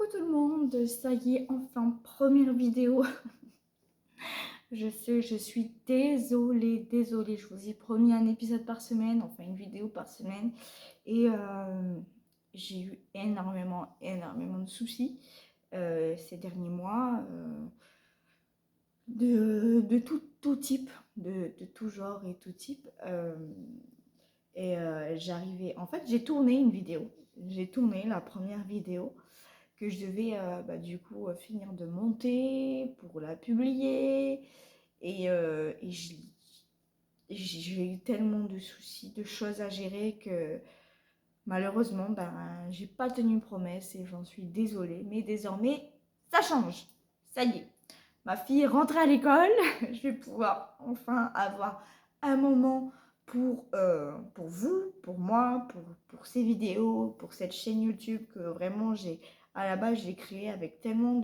Coucou tout le monde, ça y est, enfin, première vidéo. Je sais, je suis désolée, je vous ai promis un épisode par semaine, enfin une vidéo par semaine. Et j'ai eu énormément de soucis ces derniers mois, de tout type, de tout genre et tout type. J'arrivais, en fait, j'ai tourné une vidéo, j'ai tourné la première vidéo que je devais du coup finir de monter pour la publier. J'ai eu tellement de soucis, de choses à gérer que malheureusement, j'ai pas tenu promesse et j'en suis désolée. Mais désormais, ça change. Ça y est, ma fille est rentrée à l'école. Je vais pouvoir enfin avoir un moment pour vous, pour moi, pour ces vidéos, pour cette chaîne YouTube que vraiment à la base, j'ai créée avec tellement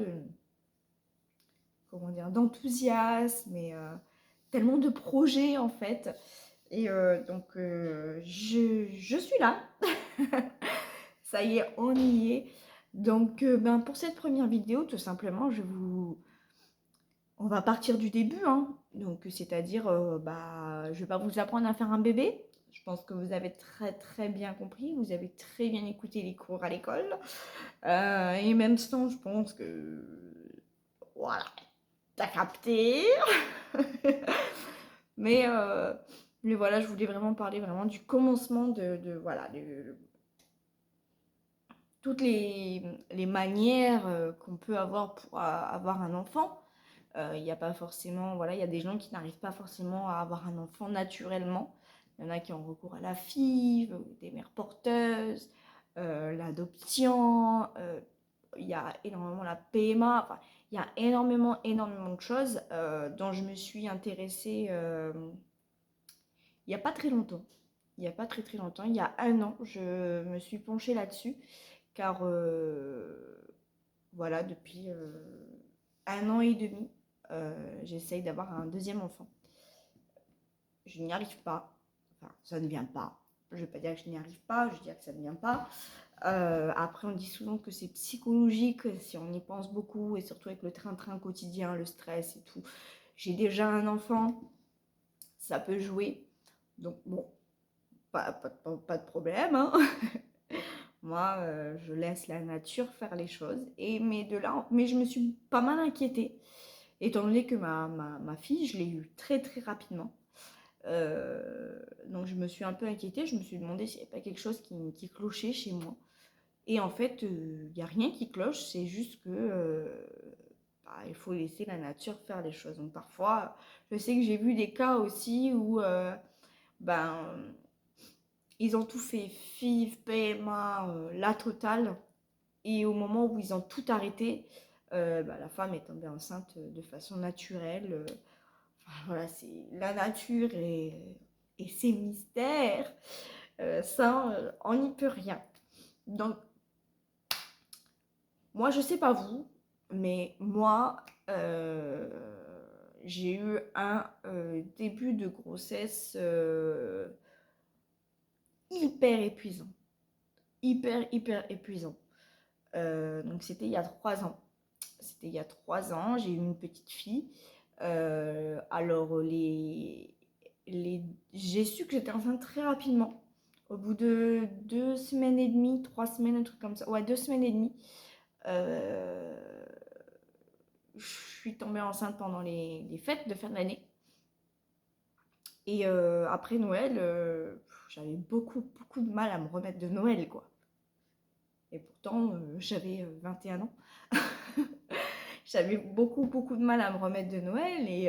comment dire, d'enthousiasme et tellement de projets en fait. Je suis là. Ça y est, on y est. Donc, pour cette première vidéo, tout simplement, on va partir du début, hein. Donc, c'est-à-dire, je vais pas vous apprendre à faire un bébé. Je pense que vous avez très bien compris. Vous avez très bien écouté les cours à l'école. Et même temps, je pense que voilà, t'as capté. mais, euh, mais voilà, je voulais vraiment parler vraiment du commencement voilà, toutes les manières qu'on peut avoir pour avoir un enfant. Il n'y a pas forcément, voilà, il y a des gens qui n'arrivent pas forcément à avoir un enfant naturellement. Il y en a qui ont recours à la FIV, des mères porteuses, l'adoption, il y a énormément la PMA, enfin, il y a énormément de choses dont je me suis intéressée il n'y a pas très longtemps. Il n'y a pas très longtemps, il y a un an, je me suis penchée là-dessus car voilà, depuis un an et demi, j'essaye d'avoir un deuxième enfant. Je n'y arrive pas. Enfin, ça ne vient pas. Je ne vais pas dire que je n'y arrive pas, je vais dire que ça ne vient pas. Après, on dit souvent que c'est psychologique si on y pense beaucoup et surtout avec le train-train quotidien, le stress et tout. J'ai déjà un enfant, ça peut jouer. Donc bon, pas de problème, hein. Moi, je laisse la nature faire les choses. Mais je me suis pas mal inquiétée, étant donné que ma fille, je l'ai eue très rapidement. Donc je me suis un peu inquiétée, je me suis demandé s'il n'y avait pas quelque chose qui clochait chez moi. Et en fait, il n'y a rien qui cloche, c'est juste que il faut laisser la nature faire les choses. Donc parfois, je sais que j'ai vu des cas aussi où ben, ils ont tout fait, FIV, PMA, la totale. Et au moment où ils ont tout arrêté, la femme est tombée enceinte de façon naturelle. Voilà, c'est la nature et ses mystères. On n'y peut rien. Donc, moi, je sais pas vous, mais moi, j'ai eu un début de grossesse hyper épuisant. Hyper épuisant. Donc, c'était il y a 3 ans. J'ai eu une petite fille. Alors, j'ai su que j'étais enceinte très rapidement. Au bout de 2 semaines et demie, 3 semaines, un truc comme ça. Ouais, 2 semaines et demie. Euh, je suis tombée enceinte pendant les fêtes de fin d'année. Et après Noël, j'avais beaucoup de mal à me remettre de Noël, quoi. Et pourtant, j'avais 21 ans. J'avais beaucoup de mal à me remettre de Noël et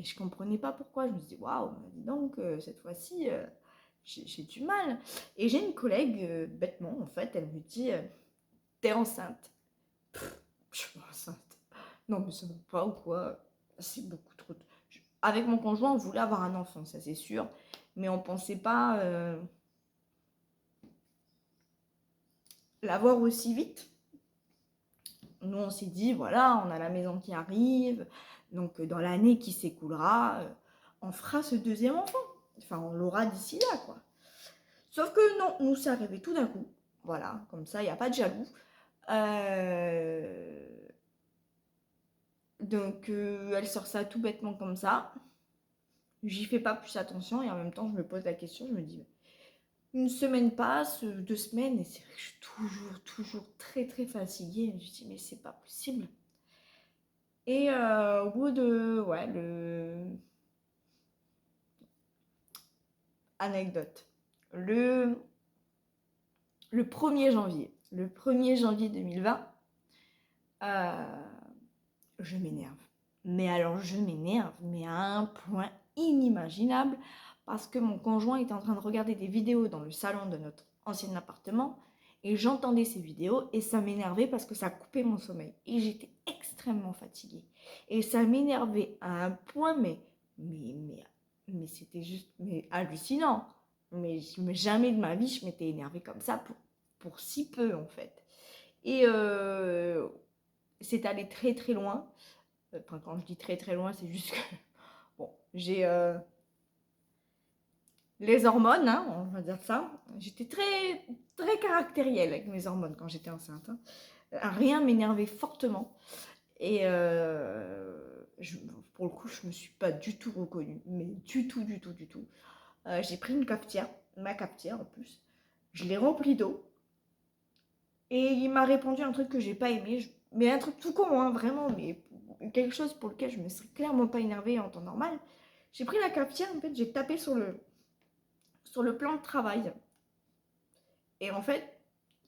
je comprenais pas pourquoi. Je me suis dit, waouh, dis donc, cette fois-ci, j'ai du mal. Et j'ai une collègue, bêtement, en fait, elle me dit, t'es enceinte. Je suis pas enceinte. Non, mais ça va pas ou quoi? C'est beaucoup trop. Avec mon conjoint, on voulait avoir un enfant, ça c'est sûr. Mais on pensait pas l'avoir aussi vite. Nous, on s'est dit, voilà, on a la maison qui arrive, donc dans l'année qui s'écoulera, on fera ce deuxième enfant. Enfin, on l'aura d'ici là, quoi. Sauf que non, nous, c'est arrivé tout d'un coup. Voilà, comme ça, il n'y a pas de jaloux. Donc, elle sort ça tout bêtement comme ça. J'y fais pas plus attention et en même temps, je me pose la question, je me dis, une semaine passe, 2 semaines, et c'est vrai que je suis toujours très, très fatiguée. Je me dis, mais c'est pas possible. Et au bout de, ouais, anecdote, le 1er janvier, 2020, je m'énerve. Mais alors, je m'énerve, mais à un point inimaginable, parce que mon conjoint était en train de regarder des vidéos dans le salon de notre ancien appartement, et j'entendais ces vidéos, et ça m'énervait parce que ça coupait mon sommeil. Et j'étais extrêmement fatiguée. Et ça m'énervait à un point, mais c'était juste hallucinant. Mais jamais de ma vie, je m'étais énervée comme ça pour si peu, en fait. Et c'est allé très très loin. Enfin, quand je dis très très loin, c'est juste que bon, j'ai les hormones, hein, on va dire ça. J'étais très très caractérielle avec mes hormones quand j'étais enceinte. Hein. Rien m'énervait fortement. Et pour le coup, je me suis pas du tout reconnue, mais du tout, du tout, du tout. J'ai pris une cafetière, ma cafetière en plus. Je l'ai remplie d'eau. Et il m'a répondu un truc que j'ai pas aimé, mais un truc tout con, hein, vraiment, mais quelque chose pour lequel je me serais clairement pas énervée en temps normal. J'ai pris la cafetière, en fait, j'ai tapé sur le plan de travail. Et en fait,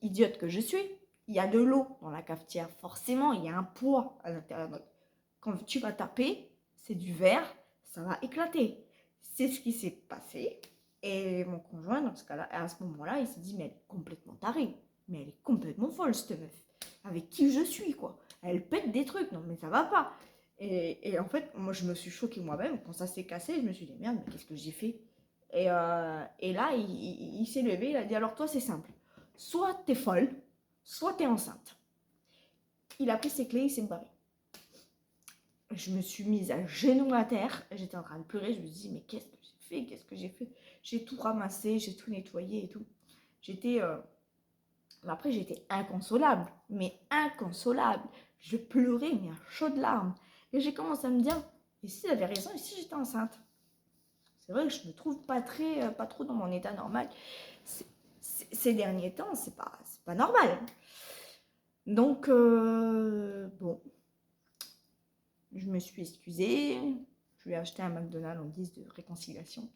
idiote que je suis, il y a de l'eau dans la cafetière. Forcément, il y a un poids à l'intérieur. Donc, quand tu vas taper, c'est du verre, ça va éclater. C'est ce qui s'est passé. Et mon conjoint, dans ce cas-là, à ce moment-là, il s'est dit, mais elle est complètement tarée. Mais elle est complètement folle, cette meuf. Avec qui je suis, quoi. Elle pète des trucs. Non, mais ça va pas. Et en fait, moi, je me suis choquée moi-même. Quand ça s'est cassé, je me suis dit, merde, mais qu'est-ce que j'ai fait? Et là, il s'est levé, il a dit, alors toi, c'est simple. Soit t'es folle, soit t'es enceinte. Il a pris ses clés, il s'est barré. Je me suis mise à genoux à terre. J'étais en train de pleurer. Je me suis dit, mais qu'est-ce que j'ai fait? Qu'est-ce que j'ai fait? J'ai tout ramassé, j'ai tout nettoyé et tout. J'étais... Après, j'étais inconsolable. Mais inconsolable. Je pleurais, mais à chaudes larmes. Et j'ai commencé à me dire, et si j'avais raison, et si j'étais enceinte? C'est vrai que je me trouve pas trop dans mon état normal. Ces derniers temps, c'est pas normal. Donc, bon, je me suis excusée. Je lui ai acheté un McDonald's en guise de réconciliation.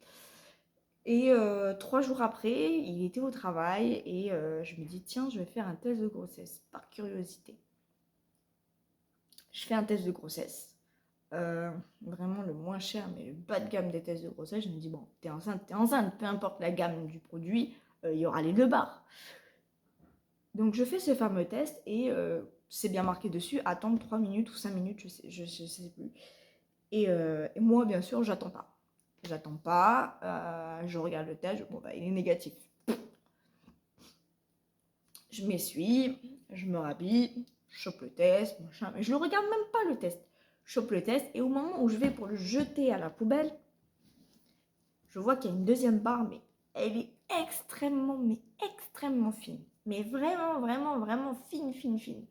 Et 3 jours après, il était au travail et je me dis, tiens, je vais faire un test de grossesse par curiosité. Je fais un test de grossesse. Vraiment le moins cher, mais le bas de gamme des tests de grossesse. Je me dis, bon, t'es enceinte, peu importe la gamme du produit, il y aura les 2 barres. Donc je fais ce fameux test et c'est bien marqué dessus, attendre 3 minutes ou 5 minutes, je sais plus. Et moi, bien sûr, j'attends pas. J'attends pas, je regarde le test, bon bah il est négatif. Je m'essuie, je me rhabille, je chope le test, machin, mais je le regarde même pas le test. Je chope le test et au moment où je vais pour le jeter à la poubelle, je vois qu'il y a une deuxième barre, mais elle est extrêmement fine. Mais vraiment, vraiment, vraiment fine, fine, fine.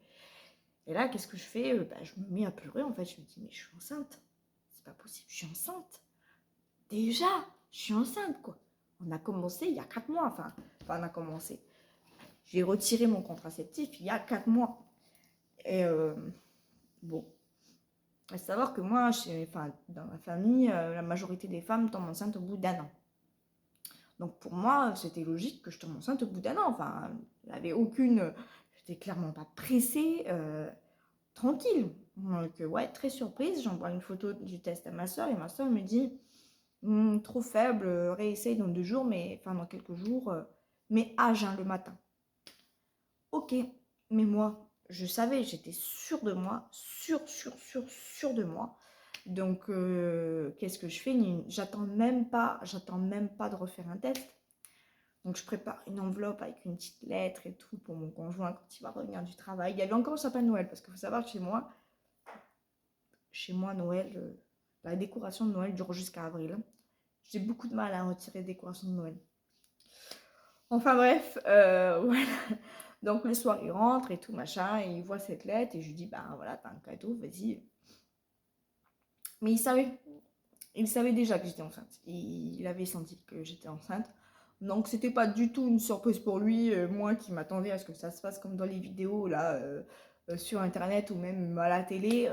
Et là, qu'est-ce que je fais? Je me mets à pleurer, en fait. Je me dis, mais je suis enceinte. C'est pas possible, je suis enceinte. Déjà, je suis enceinte, quoi. On a commencé il y a 4 mois. Enfin, on a commencé. J'ai retiré mon contraceptif il y a 4 mois. Et bon. Il faut savoir que moi, dans ma famille, la majorité des femmes tombent enceintes au bout d'1 an. Donc pour moi, c'était logique que je tombe enceinte au bout d'1 an. Enfin, il n'y avait aucune... J'étais clairement pas pressée. Tranquille. Donc, ouais, très surprise. J'envoie une photo du test à ma soeur et ma soeur me dit trop faible, réessaye dans 2 jours, dans quelques jours, mais à jeun le matin. Ok, mais moi, je savais, j'étais sûre de moi, sûre de moi. Donc, qu'est-ce que je fais? J'attends même pas de refaire un test. Donc, je prépare une enveloppe avec une petite lettre et tout pour mon conjoint quand il va revenir du travail. Il y avait encore le sapin de Noël, parce qu'il faut savoir que chez moi, Noël, la décoration de Noël dure jusqu'à avril. J'ai beaucoup de mal à retirer la décoration de Noël. Enfin bref, voilà. Donc le soir, il rentre et tout, machin, et il voit cette lettre, et je lui dis, bah voilà, t'as un cadeau, vas-y. Mais il savait déjà que j'étais enceinte. Il avait senti que j'étais enceinte. Donc c'était pas du tout une surprise pour lui, moi qui m'attendais à ce que ça se passe comme dans les vidéos là sur internet ou même à la télé,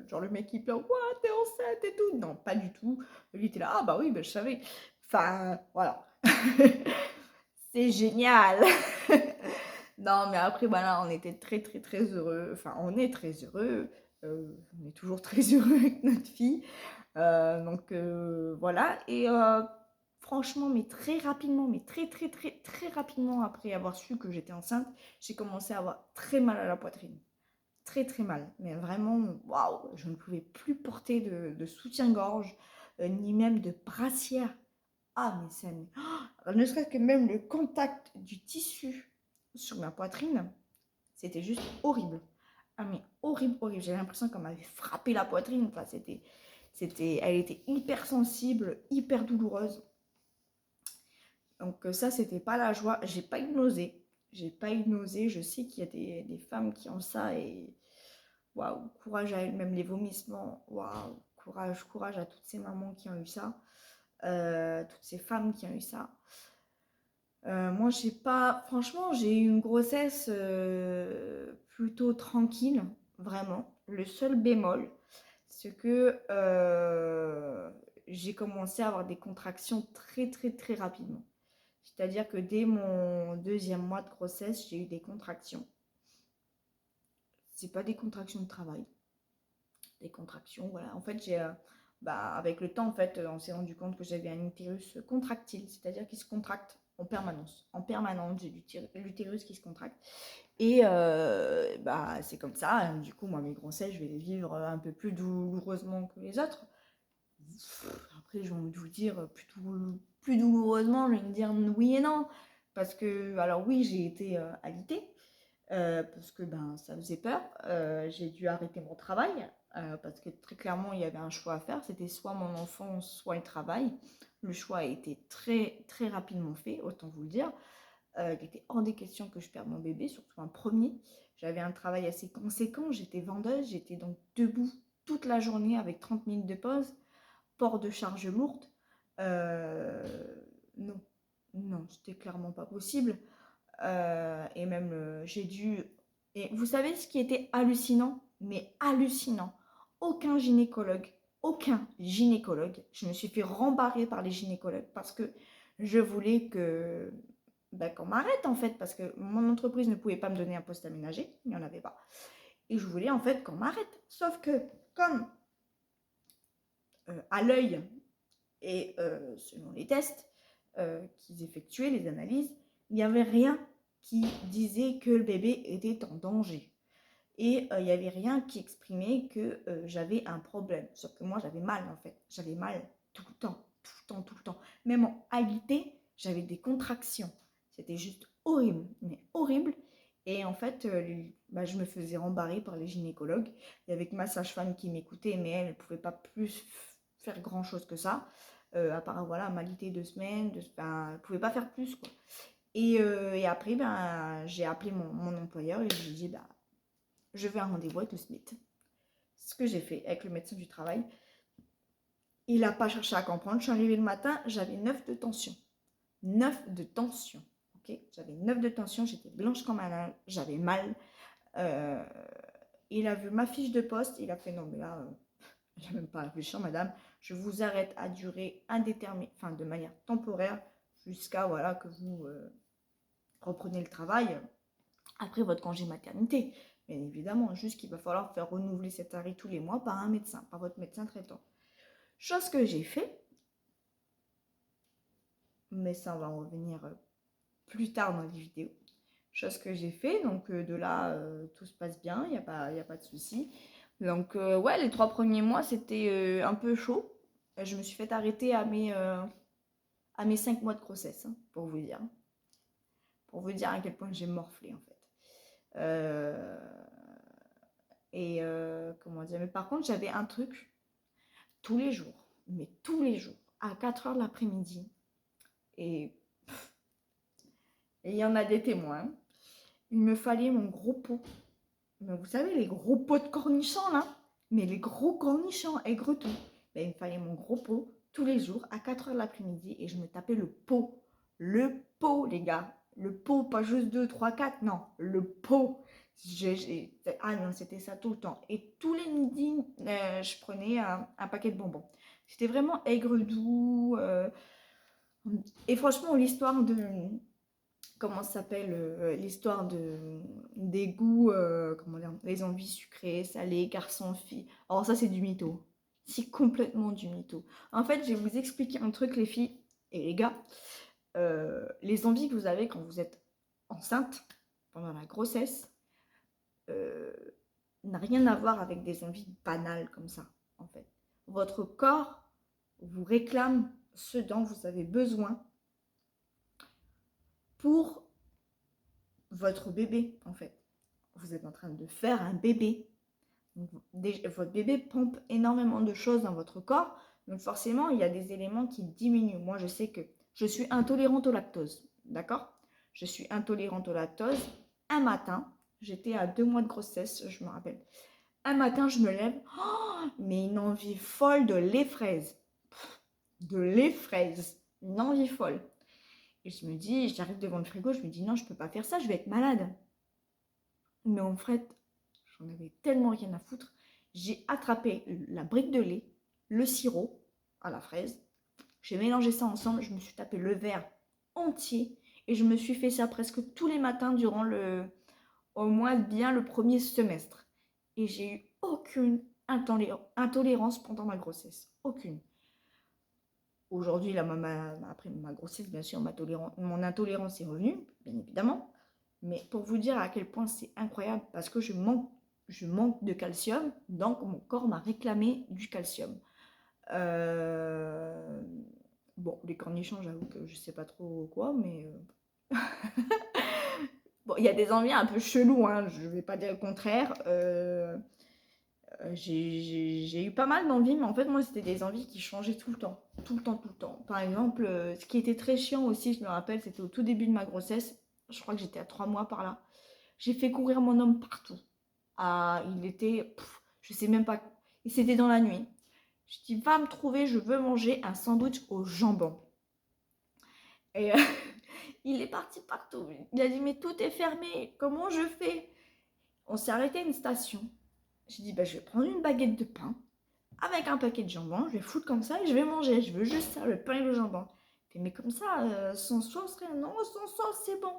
genre le mec qui pleure, Ouah, t'es enceinte et tout. Non, pas du tout. Lui était là, ah bah oui, bah, je savais. Enfin, voilà. C'est génial. Non, mais après, voilà, on était très, très, très heureux. Enfin, on est très heureux. On est toujours très heureux avec notre fille. Donc voilà. Et franchement, mais très rapidement, mais très, très, très, très rapidement après avoir su que j'étais enceinte, j'ai commencé à avoir très mal à la poitrine. Très, très mal. Mais vraiment, waouh, je ne pouvais plus porter de soutien-gorge, ni même de brassière. Ah, mais ça, ne serait-ce que même le contact du tissu sur ma poitrine, c'était juste horrible. Ah, mais horrible, horrible. J'avais l'impression qu'on m'avait frappé la poitrine. Enfin, elle était hyper sensible, hyper douloureuse. Donc ça, c'était pas la joie. J'ai pas eu de nausée. J'ai pas eu de nausée. Je sais qu'il y a des femmes qui ont ça et waouh, courage à elles, même les vomissements. Waouh, courage, courage à toutes ces mamans qui ont eu ça. Toutes ces femmes qui ont eu ça. Moi, j'ai pas. Franchement, j'ai eu une grossesse plutôt tranquille, vraiment. Le seul bémol, c'est que j'ai commencé à avoir des contractions très, très, très rapidement. C'est-à-dire que dès mon deuxième mois de grossesse, j'ai eu des contractions. C'est pas des contractions de travail, des contractions, voilà. En fait, avec le temps, en fait, on s'est rendu compte que j'avais un utérus contractile, c'est-à-dire qu'il se contracte en permanence. En permanence, j'ai l'utérus qui se contracte. Et c'est comme ça. Du coup, moi, mes grossesses, je vais les vivre un peu plus douloureusement que les autres. Après, j'ai envie de vous dire plus douloureusement, je vais me dire oui et non. Parce que, alors oui, j'ai été alitée. Parce que ça faisait peur. J'ai dû arrêter mon travail parce que très clairement, il y avait un choix à faire. C'était soit mon enfant, soit le travail. Le choix a été très, très rapidement fait, autant vous le dire. Il était hors des questions que je perde mon bébé, surtout un premier. J'avais un travail assez conséquent. J'étais vendeuse. J'étais donc debout toute la journée avec 30 minutes de pause. Port de charge lourde. Non, non, c'était clairement pas possible. Et même, j'ai dû... Et vous savez ce qui était hallucinant? Mais hallucinant. Aucun gynécologue, je me suis fait rembarrer par les gynécologues parce que je voulais qu'on m'arrête en fait, parce que mon entreprise ne pouvait pas me donner un poste aménagé, il n'y en avait pas. Et je voulais en fait qu'on m'arrête. Sauf que comme à l'œil et selon les tests qu'ils effectuaient, les analyses, il n'y avait rien qui disait que le bébé était en danger. Et il n'y avait rien qui exprimait que j'avais un problème. Sauf que moi, j'avais mal en fait. J'avais mal tout le temps, tout le temps, tout le temps. Même en alité, j'avais des contractions. C'était juste horrible, mais horrible. Et en fait, je me faisais rembarrer par les gynécologues. Il y avait que ma sage-femme qui m'écoutait, mais elle ne pouvait pas plus faire grand-chose que ça. À part, voilà, m'alité 2 semaines. Elle ne pouvait pas faire plus, quoi. Et après, j'ai appelé mon employeur et je lui ai dit, je veux un rendez-vous avec le SMIT. C'est ce que j'ai fait avec le médecin du travail. Il n'a pas cherché à comprendre. Je suis arrivée le matin, j'avais 9 de tension. 9 de tension. Okay, j'avais 9 de tension, j'étais blanche comme un linge, j'avais mal. Il a vu ma fiche de poste, il a fait non, mais là, il n'a même pas réfléchi, madame. Je vous arrête à durée indéterminée, enfin de manière temporaire, jusqu'à voilà, que vous reprenez le travail après votre congé maternité. Bien évidemment, juste qu'il va falloir faire renouveler cet arrêt tous les mois par un médecin, par votre médecin traitant. Chose que j'ai fait, mais ça on va en revenir plus tard dans les vidéos. Chose que j'ai fait, donc de là tout se passe bien, il n'y a pas de souci. Donc ouais, les 3 premiers mois c'était un peu chaud. Je me suis fait arrêter à mes 5 mois de grossesse, hein, pour vous dire. Pour vous dire à quel point j'ai morflé en fait. Comment dire, mais par contre j'avais un truc tous les jours, mais tous les jours, à 4 heures de l'après-midi. Et il y en a des témoins. il me fallait mon gros pot. Mais vous savez, les gros pots de cornichons, là, mais les gros cornichons aigre tout. Ben, il me fallait mon gros pot tous les jours à 4 h de l'après-midi et je me tapais le pot. Le pot, les gars. Le pot, pas juste 2, 3, 4, non. Le pot. Ah non, c'était ça tout le temps. Et tous les midis, je prenais un paquet de bonbons. C'était vraiment aigre doux. Et franchement, l'histoire de comment ça s'appelle l'histoire des goûts, comment dire, les envies sucrées, salées, garçons, filles. Alors ça, c'est du mytho. C'est complètement du mytho. En fait, je vais vous expliquer un truc, les filles et les gars. Les envies que vous avez quand vous êtes enceinte, pendant la grossesse, euh, n'a rien à voir avec des envies banales comme ça, en fait. Votre corps vous réclame ce dont vous avez besoin pour votre bébé, en fait. Vous êtes en train de faire un bébé. Donc, votre bébé pompe énormément de choses dans votre corps. Donc forcément, il y a des éléments qui diminuent. Moi, je sais que je suis intolérante au lactose. D'accord? Je suis intolérante au lactose. Un matin, j'étais à 2 mois de grossesse, je me rappelle. Un matin, je me lève. Oh, mais une envie folle de lait fraise. De lait fraise. Une envie folle. Et je me dis, j'arrive devant le frigo, je me dis non, je ne peux pas faire ça, je vais être malade. Mais en fait, j'en avais tellement rien à foutre. J'ai attrapé la brique de lait, le sirop à la fraise. J'ai mélangé ça ensemble. Je me suis tapé le verre entier. Et je me suis fait ça presque tous les matins durant au moins bien le premier semestre. Et j'ai eu aucune intolérance pendant ma grossesse. Aucune. Aujourd'hui, là, après ma grossesse, bien sûr, mon intolérance est revenue, bien évidemment. Mais pour vous dire à quel point c'est incroyable, parce que je manque de calcium, donc mon corps m'a réclamé du calcium. Euh, Bon, les cornichons, j'avoue que je sais pas trop quoi, mais bon, il y a des envies un peu chelous, hein, je vais pas dire le contraire. J'ai eu pas mal d'envies, mais en fait, moi, c'était des envies qui changeaient tout le temps. Tout le temps, tout le temps. Par exemple, ce qui était très chiant aussi, je me rappelle, c'était au tout début de ma grossesse. Je crois que j'étais à 3 mois par là. J'ai fait courir mon homme partout. Ah, il était, je sais même pas, et c'était dans la nuit. Je dis, va me trouver, je veux manger un sandwich au jambon. Et il est parti partout. Il a dit, mais tout est fermé, comment je fais? On s'est arrêté à une station. J'ai dit, bah, je vais prendre une baguette de pain avec un paquet de jambon, je vais foutre comme ça et je vais manger. Je veux juste ça, le pain et le jambon. Mais comme ça, sans sauce, rien. Non, sans sauce, c'est bon.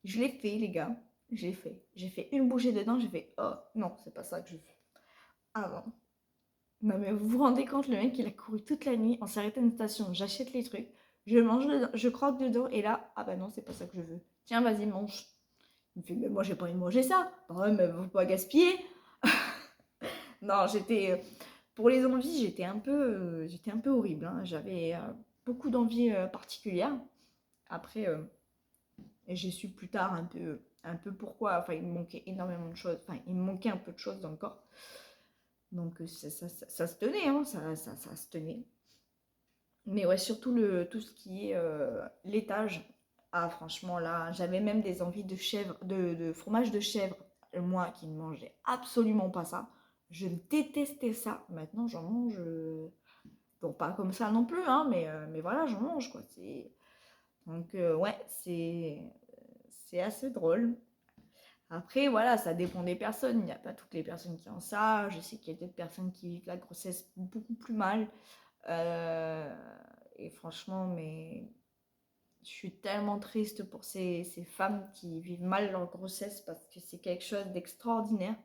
Je l'ai fait, les gars. J'ai fait. J'ai fait une bouchée dedans, j'ai fait, oh non, c'est pas ça que je veux. Ah non. Non, mais vous vous rendez compte, le mec, il a couru toute la nuit, on s'est arrêté à une station, j'achète les trucs, je mange dedans, je croque dedans, et là, ah bah non, c'est pas ça que je veux. Tiens, vas-y, mange. Il me fait, mais moi, j'ai pas envie de manger ça. Bah ouais, mais faut pas gaspiller. Non, pour les envies, j'étais un peu horrible, hein. J'avais beaucoup d'envies particulières. Après, j'ai su plus tard un peu pourquoi. Enfin, il me manquait énormément de choses. Enfin, il me manquait un peu de choses dans le corps. Donc, ça se tenait, hein, ça se tenait. Mais ouais, surtout tout ce qui est laitage. Ah, franchement, là, j'avais même des envies de chèvre, de fromage de chèvre. Moi qui ne mangeais absolument pas ça. Je détestais ça. Maintenant, j'en mange. Bon, pas comme ça non plus, hein, mais voilà, j'en mange, quoi. Donc, ouais, c'est assez drôle. Après, voilà, ça dépend des personnes. Il n'y a pas toutes les personnes qui ont ça. Je sais qu'il y a d'autres personnes qui vivent la grossesse beaucoup plus mal. Euh, et franchement, mais je suis tellement triste pour ces femmes qui vivent mal leur grossesse parce que c'est quelque chose d'extraordinaire.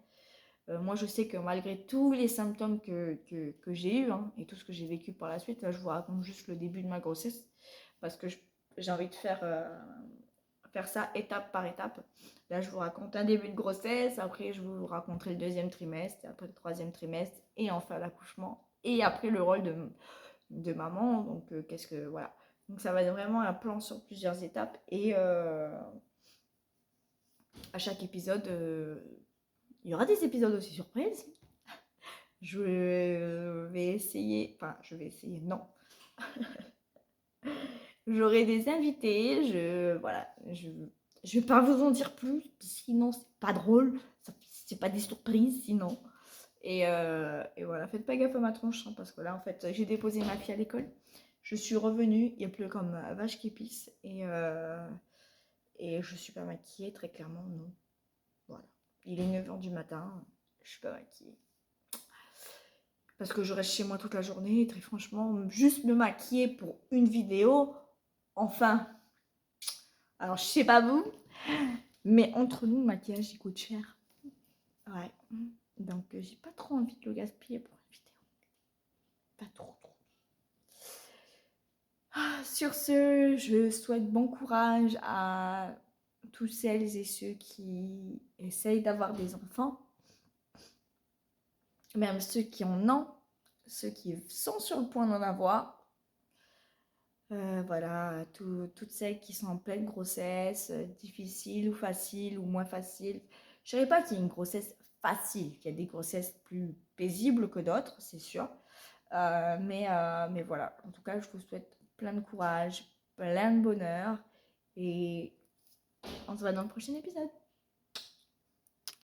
Moi, je sais que malgré tous les symptômes que j'ai eus hein, et tout ce que j'ai vécu par la suite, là, je vous raconte juste le début de ma grossesse parce que j'ai envie de faire ça étape par étape. Là, je vous raconte un début de grossesse, après, je vous raconterai le deuxième trimestre, après le troisième trimestre et enfin l'accouchement et après le rôle de maman. Donc, qu'est-ce que. Voilà. Donc, ça va être vraiment un plan sur plusieurs étapes et à chaque épisode. Il y aura des épisodes aussi surprises. Je vais essayer, enfin je vais essayer, non. J'aurai des invités, voilà, Je vais pas vous en dire plus, sinon c'est pas drôle. C'est pas des surprises sinon. Et voilà, faites pas gaffe à ma tronche, hein, parce que là, en fait, j'ai déposé ma fille à l'école. Je suis revenue, il pleut comme vache qui pisse. Et je suis pas maquillée, très clairement, non. Voilà. Il est 9h du matin, je suis pas maquillée. Parce que je reste chez moi toute la journée, et très franchement, juste me maquiller pour une vidéo, enfin. Alors, je sais pas vous, mais entre nous, le maquillage, il coûte cher. Ouais. Donc, j'ai pas trop envie de le gaspiller pour une vidéo. Pas trop. Sur ce, je souhaite bon courage à tous celles et ceux qui essayent d'avoir des enfants, même ceux qui en ont, ceux qui sont sur le point d'en avoir. Voilà, toutes celles qui sont en pleine grossesse, difficile ou facile ou moins facile. Je ne dirais pas qu'il y a une grossesse facile, qu'il y a des grossesses plus paisibles que d'autres, c'est sûr. Mais voilà, en tout cas, je vous souhaite plein de courage, plein de bonheur et on se voit dans le prochain épisode.